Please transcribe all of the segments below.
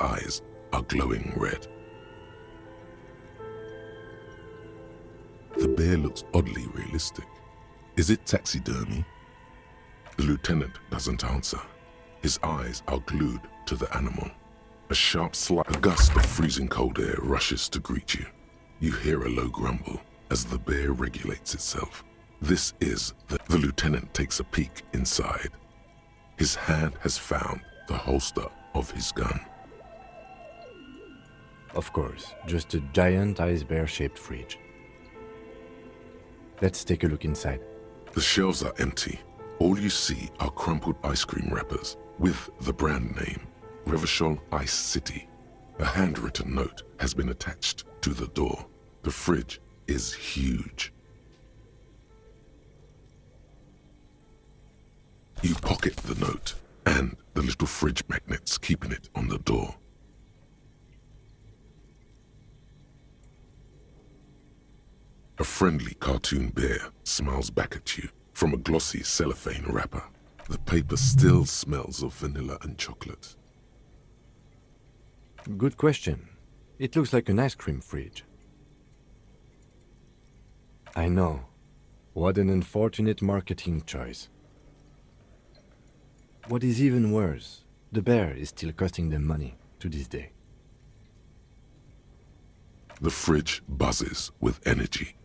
eyes are glowing red. The bear looks oddly realistic. Is it taxidermy? The lieutenant doesn't answer. His eyes are glued to the animal. A sharp slide, a gust of freezing cold air rushes to greet you. You hear a low grumble as the bear regulates itself. This is the lieutenant takes a peek inside. His hand has found the holster of his gun. Of course, just a giant ice bear-shaped fridge. Let's take a look inside. The shelves are empty. All you see are crumpled ice cream wrappers with the brand name, Revachol Ice City. A handwritten note has been attached to the door. The fridge is huge. You pocket the note and the little fridge magnets keeping it on the door. A friendly cartoon bear smiles back at you from a glossy cellophane wrapper. The paper still smells of vanilla and chocolate. Good question. It looks like an ice cream fridge. I know. What an unfortunate marketing choice. What is even worse, the bear is still costing them money to this day. The fridge buzzes with energy.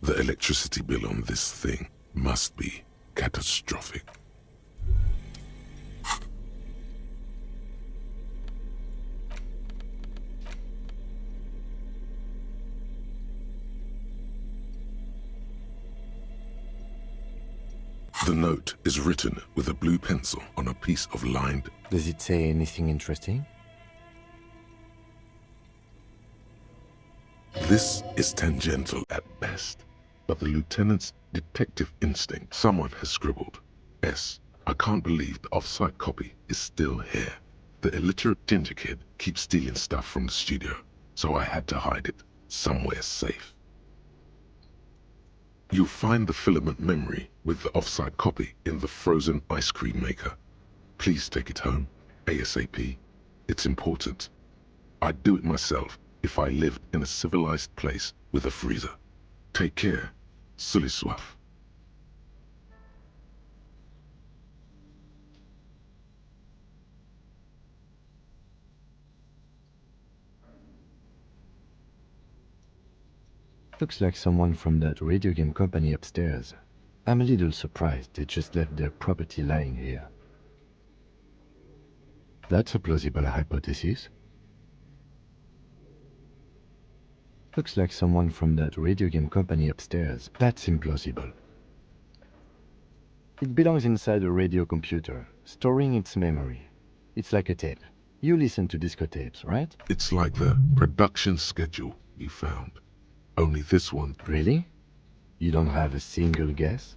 The electricity bill on this thing must be catastrophic. The note is written with a blue pencil on a piece of lined. Does it say anything interesting? This is tangential at best, but the lieutenant's detective instinct, someone has scribbled, S. I can't believe the off-site copy is still here. The illiterate ginger kid keeps stealing stuff from the studio, so I had to hide it somewhere safe. You'll find the filament memory with the off-site copy in the frozen ice cream maker. Please take it home, ASAP. It's important. I'd do it myself if I lived in a civilized place with a freezer. Take care. Sully soif. Looks like someone from that radio game company upstairs. I'm a little surprised they just left their property lying here. That's a plausible hypothesis. Looks like someone from that radio game company upstairs. That's implausible. It belongs inside a radio computer, storing its memory. It's like a tape. You listen to disco tapes, right? It's like the production schedule you found. Only this one. Really? You don't have a single guess?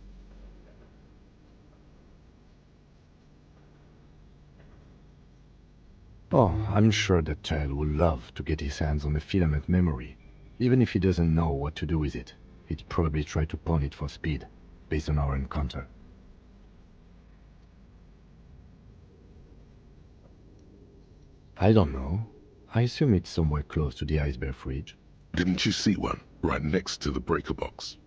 Oh, I'm sure that child would love to get his hands on a filament memory. Even if he doesn't know what to do with it, he'd probably try to pawn it for speed, based on our encounter. I don't know. I assume it's somewhere close to the ice bear fridge. Didn't you see one right next to the breaker box?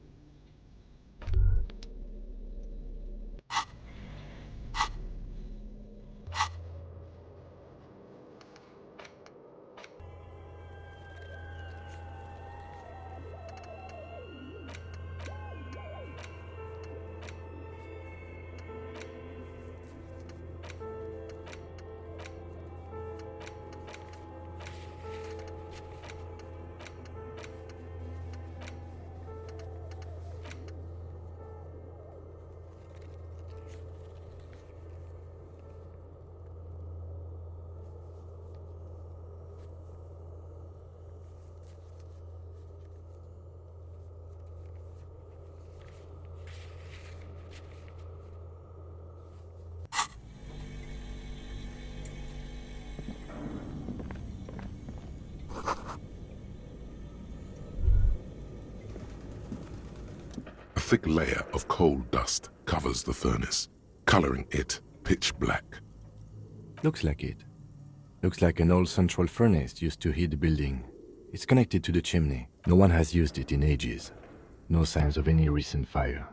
A thick layer of coal dust covers the furnace, coloring it pitch black. Looks like it. Looks like an old central furnace used to heat the building. It's connected to the chimney. No one has used it in ages. No signs of any recent fire.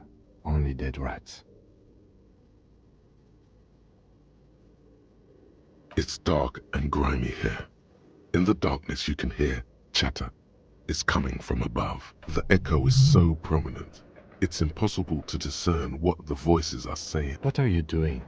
Only dead rats. It's dark and grimy here. In the darkness you can hear chatter. It's coming from above. The echo is so prominent, it's impossible to discern what the voices are saying. What are you doing?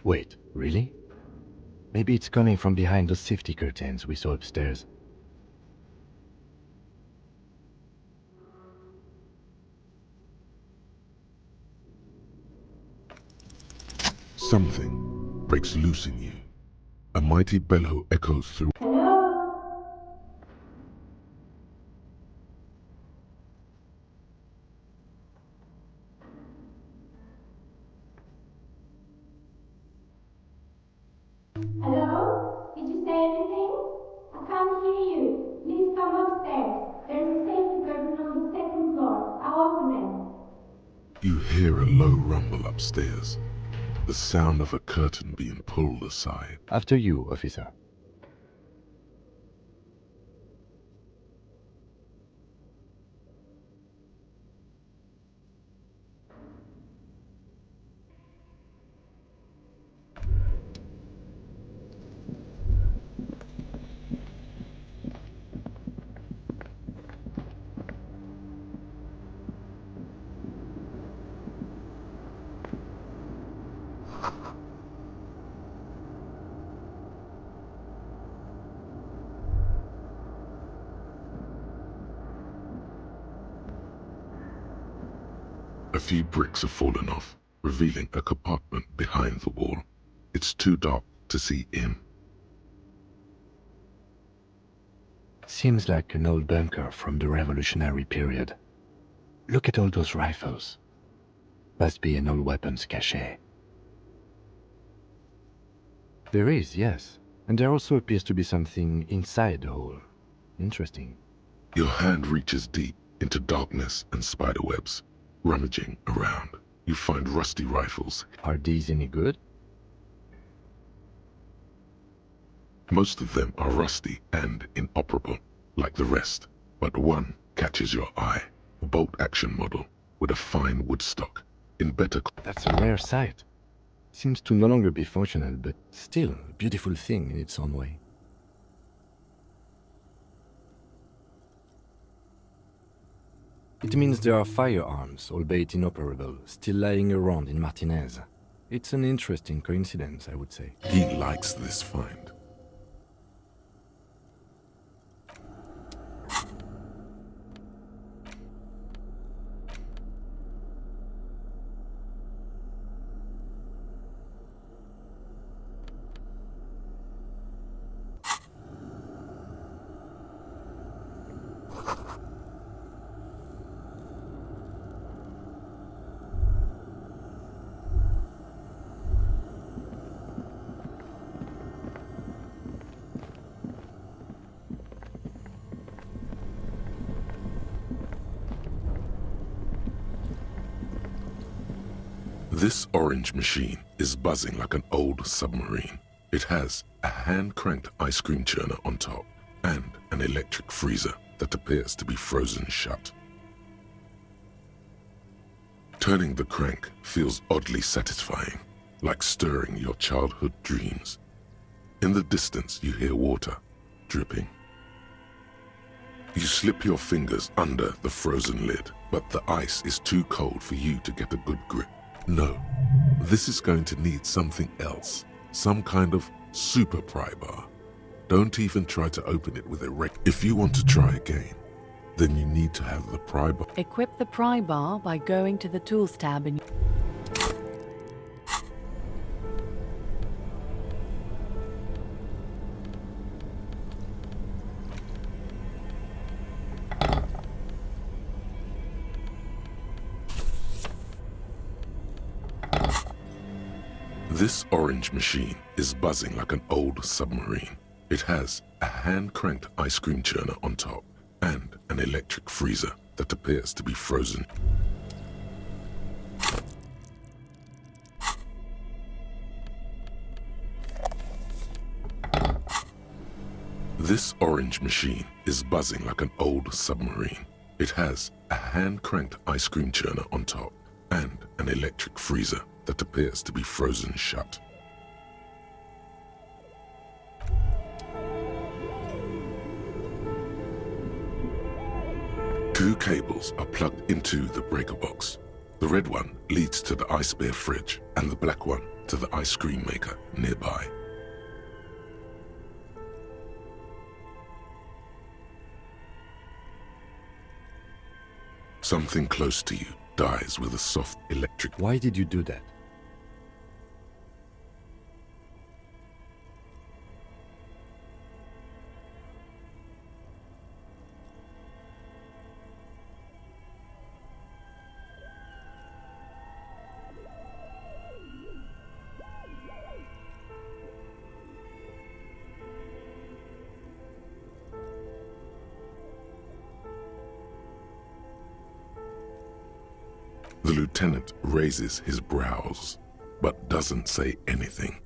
Wait, really? Maybe it's coming from behind those safety curtains we saw upstairs. Something breaks loose in you. A mighty bellow echoes through. Hello? Did you say anything? I can't hear you. Please come upstairs. There's a safety curtain on the second floor. I'll open it. You hear a low rumble upstairs, the sound of a curtain being pulled aside. After you, officer. A few bricks have fallen off, revealing a compartment behind the wall. It's too dark to see in. Seems like an old bunker from the revolutionary period. Look at all those rifles. Must be an old weapons cache. There is, yes. And there also appears to be something inside the hole. Interesting. Your hand reaches deep into darkness and spiderwebs. Rummaging around, you find rusty rifles. Are these any good? Most of them are rusty and inoperable, like the rest, but one catches your eye. A bolt-action model with a fine wood stock in better. That's a rare sight. Seems to no longer be functional, but still a beautiful thing in its own way. It means there are firearms, albeit inoperable, still lying around in Martinez. It's an interesting coincidence, I would say. He likes this find. This orange machine is buzzing like an old submarine. It has a hand-cranked ice cream churner on top and an electric freezer that appears to be frozen shut. Turning the crank feels oddly satisfying, like stirring your childhood dreams. In the distance, you hear water dripping. You slip your fingers under the frozen lid, but the ice is too cold for you to get a good grip. No, this is going to need something else, some kind of super pry bar. Don't even try to open it with a If you want to try again, then you need to have the pry bar. Equip the pry bar by going to the Tools tab in This orange machine is buzzing like an old submarine. It has a hand-cranked ice cream churner on top and an electric freezer that appears to be frozen. This orange machine is buzzing like an old submarine. It has a hand-cranked ice cream churner on top and an electric freezer that appears to be frozen shut. Two cables are plugged into the breaker box. The red one leads to the ice bear fridge and the black one to the ice cream maker nearby. Something close to you dies with a soft electric. Why did you do that? The lieutenant raises his brows, but doesn't say anything.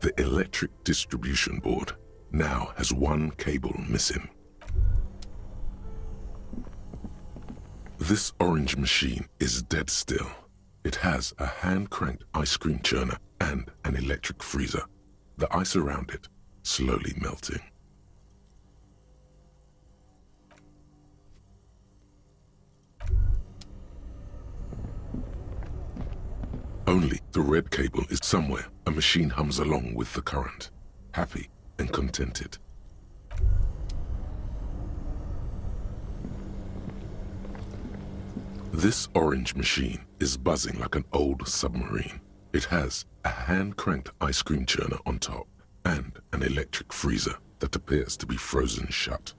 The electric distribution board now has one cable missing. This orange machine is dead still. It has a hand-cranked ice cream churner and an electric freezer. The ice around it slowly melting. Only the red cable is somewhere. A machine hums along with the current, happy and contented. This orange machine is buzzing like an old submarine. It has a hand-cranked ice cream churner on top and an electric freezer that appears to be frozen shut.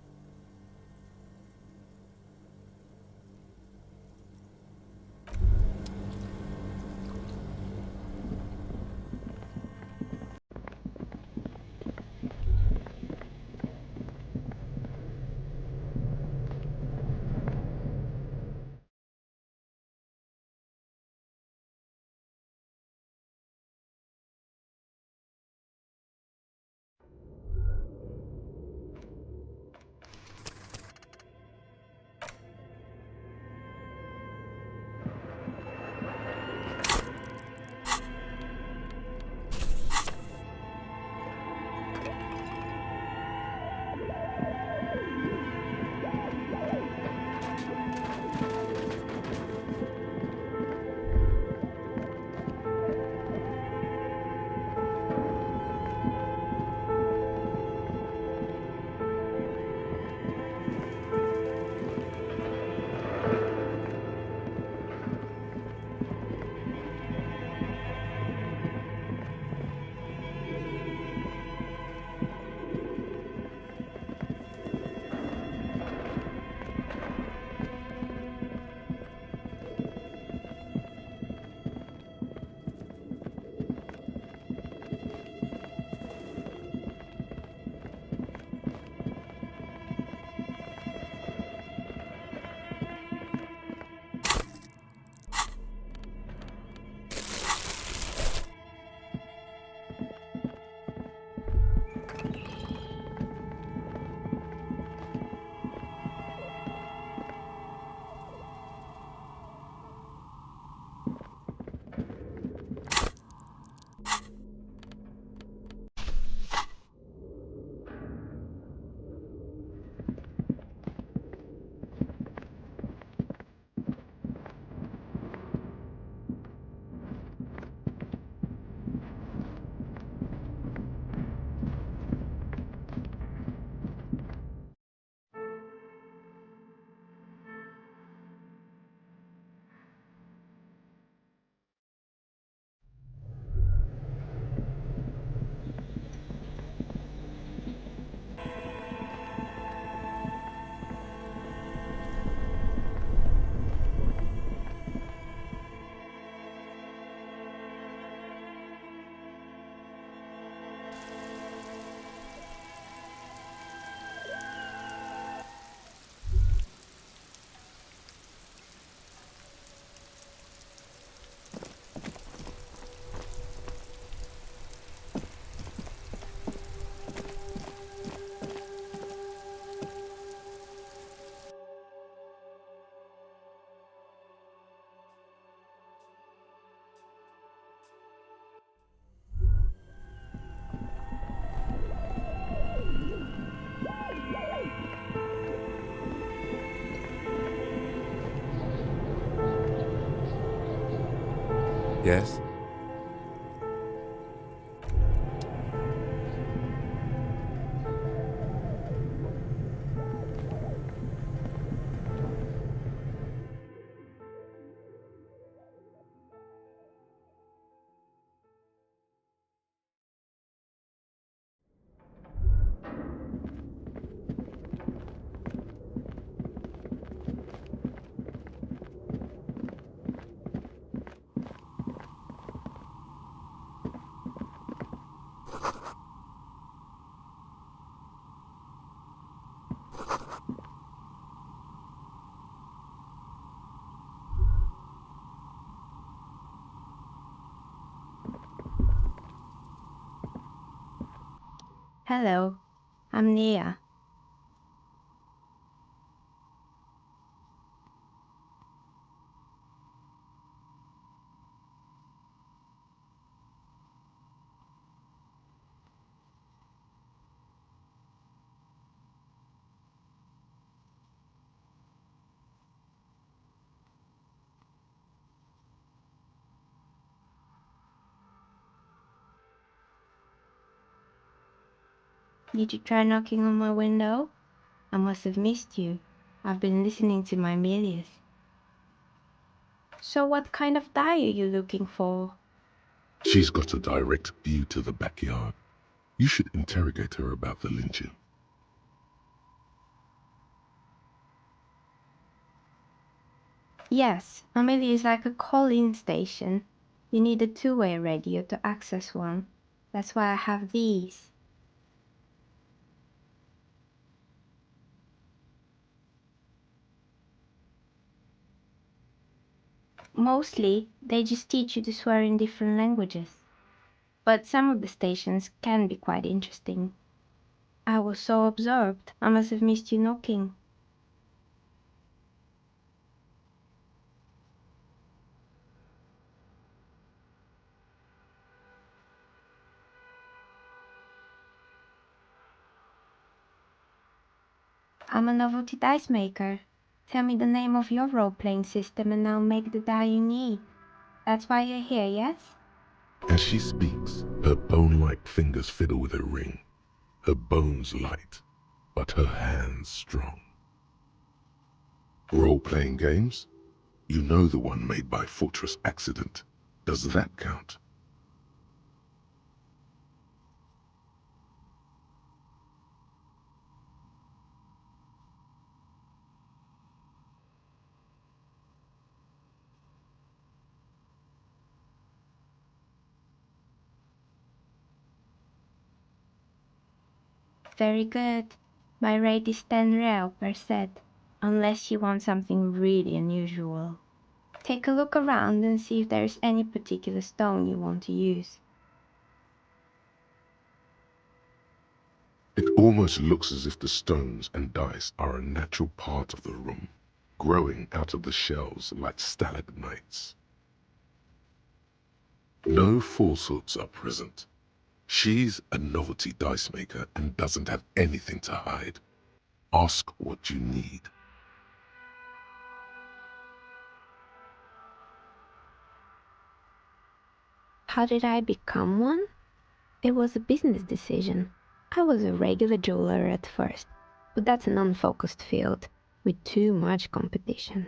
Yes? Hello, I'm Nia. Did you try knocking on my window? I must have missed you. I've been listening to my Milius. So what kind of die are you looking for? She's got a direct view to the backyard. You should interrogate her about the lynching. Yes, Amelie is like a call-in station. You need a two-way radio to access one. That's why I have these. Mostly, they just teach you to swear in different languages. But some of the stations can be quite interesting. I was so absorbed, I must have missed you knocking. I'm a novelty dice maker. Tell me the name of your role-playing system and I'll make the die you need. That's why you're here, yes? As she speaks, her bone-like fingers fiddle with a ring. Her bones light, but her hands strong. Role-playing games? You know the one made by Fortress Accident. Does that count? Very good. My rate is 10 real per set, unless you want something really unusual. Take a look around and see if there's any particular stone you want to use. It almost looks as if the stones and dice are a natural part of the room, growing out of the shells like stalagmites. No falsehoods are present. She's a novelty dice maker and doesn't have anything to hide. Ask what you need. How did I become one? It was a business decision. I was a regular jeweler at first, but that's an unfocused field with too much competition.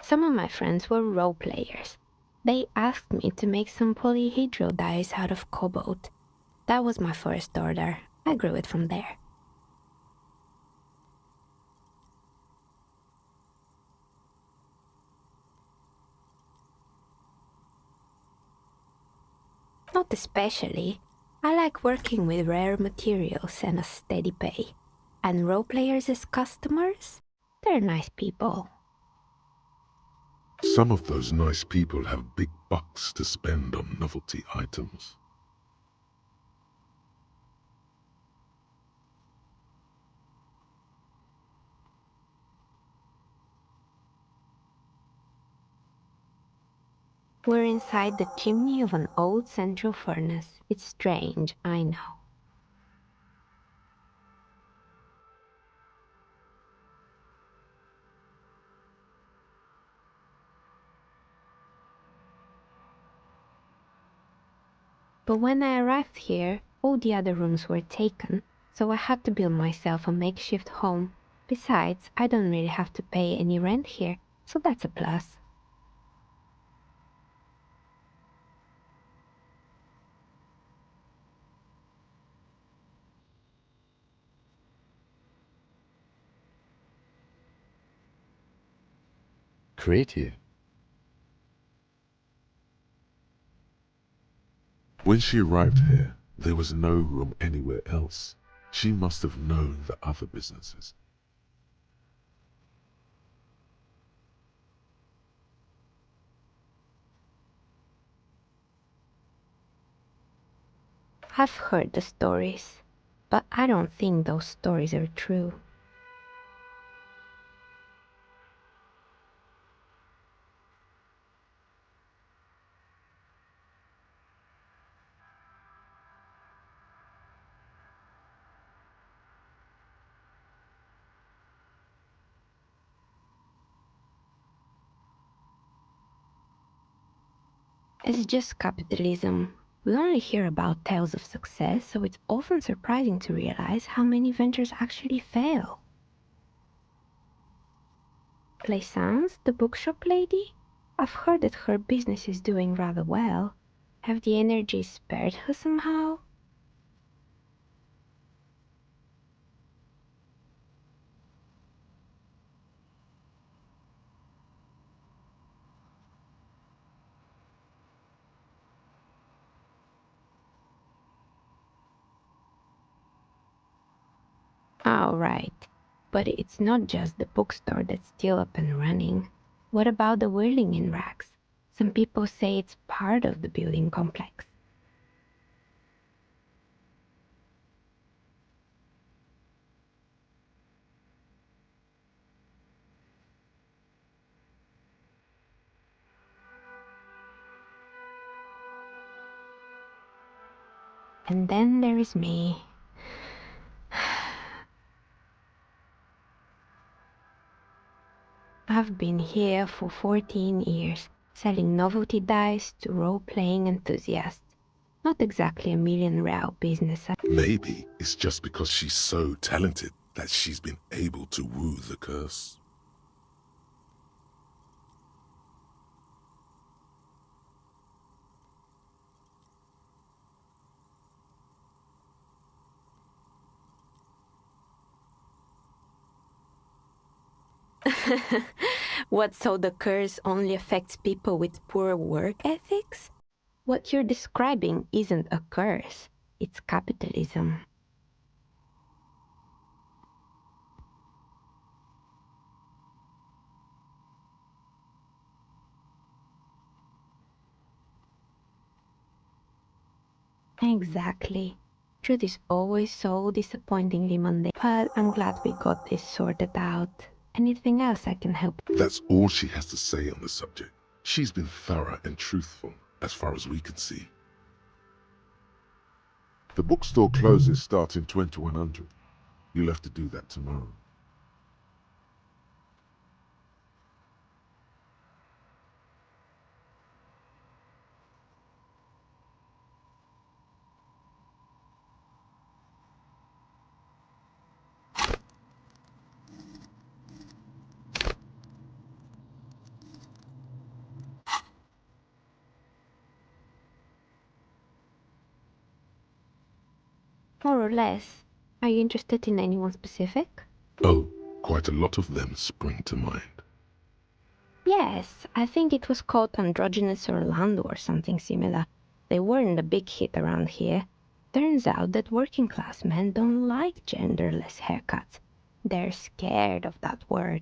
Some of my friends were role players. They asked me to make some polyhedral dice out of cobalt. That was my first order. I grew it from there. Not especially. I like working with rare materials and a steady pay. And role players as customers? They're nice people. Some of those nice people have big bucks to spend on novelty items. We're inside the chimney of an old central furnace. It's strange, I know. But when I arrived here, all the other rooms were taken, so I had to build myself a makeshift home. Besides, I don't really have to pay any rent here, so that's a plus. Creative. When she arrived here, there was no room anywhere else. She must have known the other businesses. I've heard the stories, but I don't think those stories are true. It's just capitalism. We only hear about tales of success, so it's often surprising to realize how many ventures actually fail. Plaisance, the bookshop lady? I've heard that her business is doing rather well. Have the energies spared her somehow? Oh, right. But it's not just the bookstore that's still up and running. What about the whirling in rags? Some people say it's part of the building complex. And then there is me. I've been here for 14 years, selling novelty dice to role-playing enthusiasts. Not exactly a million-real business. Maybe it's just because she's so talented that she's been able to woo the curse. What, so the curse only affects people with poor work ethics? What you're describing isn't a curse, it's capitalism. Exactly. Truth is always so disappointingly mundane. But I'm glad we got this sorted out. Anything else I can help? That's all she has to say on the subject. She's been thorough and truthful, as far as we can see. The bookstore closes starting 2100. You'll have to do that tomorrow. More or less. Are you interested in anyone specific? Oh, quite a lot of them spring to mind. Yes, I think it was called Androgynous Orlando or something similar. They weren't a big hit around here. Turns out that working class men don't like genderless haircuts. They're scared of that word.